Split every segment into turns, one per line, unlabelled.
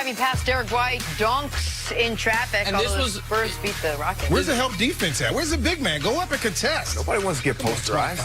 time he passed Derek White, dunks in traffic.
And this was
Spurs beat the Rockets.
Where's the help defense at? Where's the big man? Go up and contest.
Nobody wants to get posterized.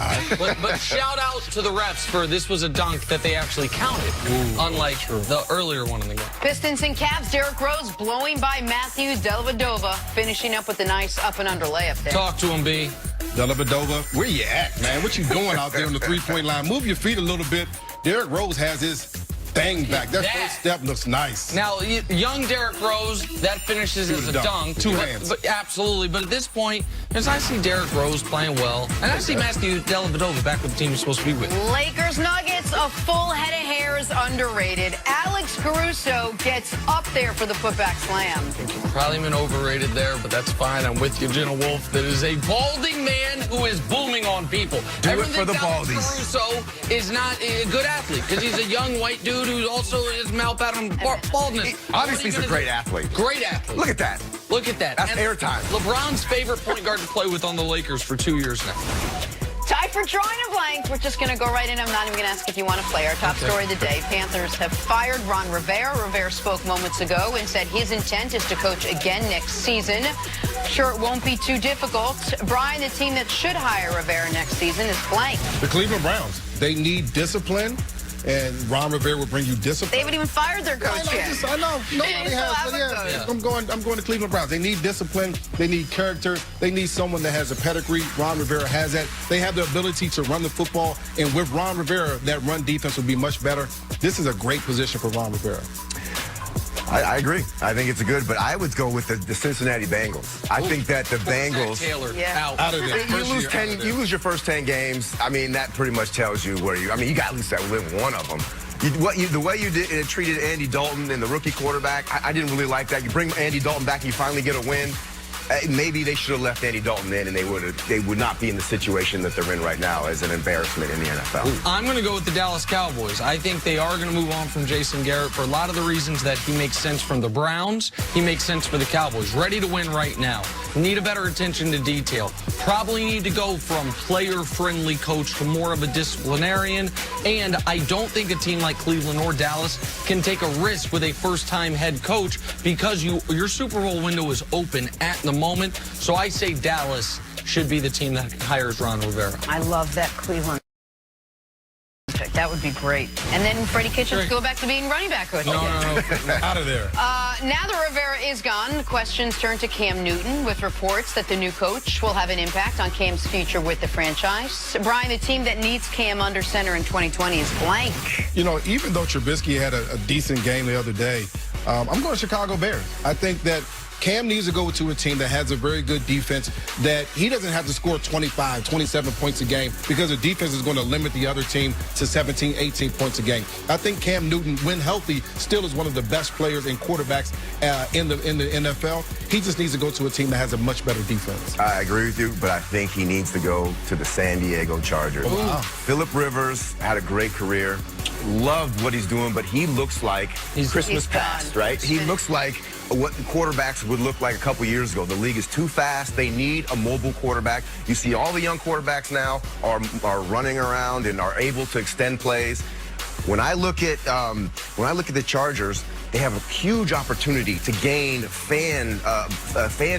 but shout out to the refs for this was a dunk that they actually counted, unlike the earlier one in the game.
Pistons and Cavs, Derrick Rose blowing by Matthew Dellavedova, finishing up with a nice up and under layup there.
Talk to him, B.
Dellavedova, where you at, man? What you doing out there on the three-point line? Move your feet a little bit. Derrick Rose has his thing back. That first step looks nice.
Now, young Derrick Rose, that finishes as a dunk.
Two hands.
But absolutely. But at this point, as I see Derrick Rose playing well, and I see Matthew Dellavedova back with the team he's supposed to be with.
Lakers Nuggets, a full head of hair is underrated. Alex Caruso gets up there for the putback slam.
Probably been overrated there, but that's fine. I'm with you, Jenna Wolf. That is a balding man who is booming on people.
Do it for the baldies.
Caruso is not a good athlete because he's a young white dude who also is mouth-pattern baldness.
Obviously, he's a great athlete.
Great athlete.
Look at that.
Look at that.
That's airtime.
LeBron's favorite point guard to play with on the Lakers for 2 years now.
Time for drawing a blank. We're just going to go right in. I'm not even going to ask if you want to play. Our top story of the day, Panthers have fired Ron Rivera. Rivera spoke moments ago and said his intent is to coach again next season. Sure, it won't be too difficult. Brian, the team that should hire Rivera next season is blank.
The Cleveland Browns, they need discipline, and Ron Rivera will bring you discipline.
They haven't even fired their coach yet.
I know. Nobody has. Yeah. I'm going to Cleveland Browns. They need discipline. They need character. They need someone that has a pedigree. Ron Rivera has that. They have the ability to run the football, and with Ron Rivera, that run defense will be much better. This is a great position for Ron Rivera.
I agree. I think it's a good, but I would go with the Cincinnati Bengals. I think that the Bengals
Taylor
out of there.
You lose your first 10 games. I mean, that pretty much tells you where you. I mean, you got at least win one of them. The way you treated Andy Dalton and the rookie quarterback, I didn't really like that. You bring Andy Dalton back, and you finally get a win. Maybe they should have left Andy Dalton in, and they would not be in the situation that they're in right now as an embarrassment in the NFL.
I'm going to go with the Dallas Cowboys. I think they are going to move on from Jason Garrett for a lot of the reasons that he makes sense from the Browns. He makes sense for the Cowboys. Ready to win right now. Need a better attention to detail. Probably need to go from player-friendly coach to more of a disciplinarian. And I don't think a team like Cleveland or Dallas can take a risk with a first-time head coach because your Super Bowl window is open at the moment. So I say Dallas should be the team that hires Ron Rivera.
I love that Cleveland pick. That would be great. And then Freddie Kitchens go back to being running back coach.
No.
Out of there.
Now that Rivera is gone, questions turn to Cam Newton with reports that the new coach will have an impact on Cam's future with the franchise. Brian, the team that needs Cam under center in 2020 is blank.
You know, even though Trubisky had a decent game the other day, I'm going to Chicago Bears. I think that Cam needs to go to a team that has a very good defense, that he doesn't have to score 25, 27 points a game because the defense is going to limit the other team to 17, 18 points a game. I think Cam Newton, when healthy, still is one of the best players and quarterbacks in the NFL. He just needs to go to a team that has a much better defense.
I agree with you, but I think he needs to go to the San Diego Chargers.
Wow.
Phillip Rivers had a great career. Loved what he's doing, but he looks like Christmas past, right? He looks like what quarterbacks would look like a couple years ago. The league is too fast. They need a mobile quarterback. You see all the young quarterbacks now are running around and are able to extend plays. When I look at the Chargers, they have a huge opportunity to gain fan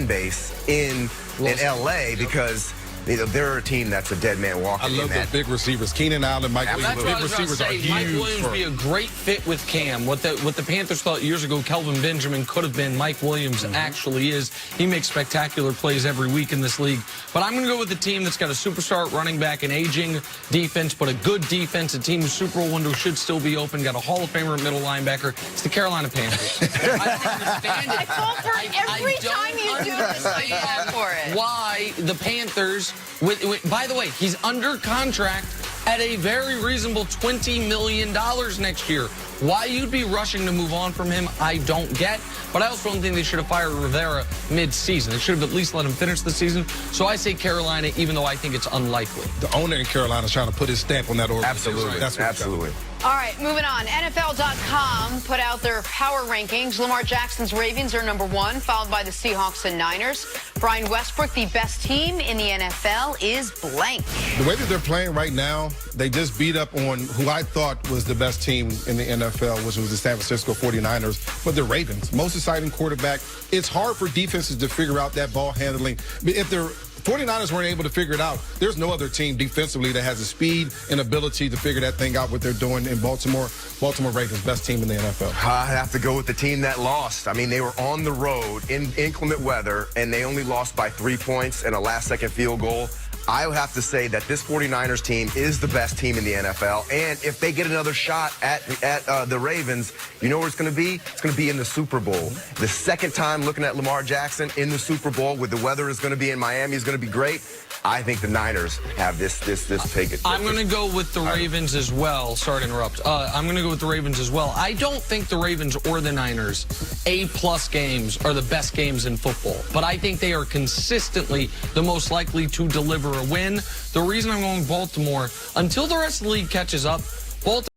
base in LA because they're a team that's a dead man walking.
I love those big receivers. Keenan Allen, Mike Williams. Big receivers are huge.
Mike Williams would be a great fit with Cam. What the Panthers thought years ago Kelvin Benjamin could have been, Mike Williams actually is. He makes spectacular plays every week in this league. But I'm going to go with the team that's got a superstar running back, an aging defense, but a good defense, a team whose Super Bowl window should still be open, got a Hall of Famer middle linebacker. It's the Carolina Panthers. I don't understand it.
I fall for it every time you do this. I fall for it.
Why the Panthers... by the way, he's under contract at a very reasonable $20 million next year. Why you'd be rushing to move on from him, I don't get. But I also don't think they should have fired Rivera mid-season. They should have at least let him finish the season. So I say Carolina, even though I think it's unlikely.
The owner in Carolina is trying to put his stamp on that organization.
Absolutely.
That's what
Absolutely.
All right, moving on. NFL.com put out their power rankings. Lamar Jackson's Ravens are number 1, followed by the Seahawks and Niners. Brian Westbrook, the best team in the NFL is blank.
The way that they're playing right now, they just beat up on who I thought was the best team in the NFL, which was the San Francisco 49ers, but the Ravens. Most exciting quarterback. It's hard for defenses to figure out that ball handling. If they're 49ers weren't able to figure it out, there's no other team defensively that has the speed and ability to figure that thing out, what they're doing in Baltimore. Baltimore Ravens, best team in the NFL.
I have to go with the team that lost. I mean, they were on the road in inclement weather, and they only lost by 3 points and a last-second field goal. I would have to say that this 49ers team is the best team in the NFL, and if they get another shot at the Ravens, you know where it's going to be? It's going to be in the Super Bowl. The second time looking at Lamar Jackson in the Super Bowl, with the weather is going to be in Miami, is going to be great. I think the Niners have this take it.
I'm going to go with the Ravens as well. Sorry to interrupt. I'm going to go with the Ravens as well. I don't think the Ravens or the Niners A-plus games are the best games in football, but I think they are consistently the most likely to deliver a win. The reason I'm going Baltimore, until the rest of the league catches up, Baltimore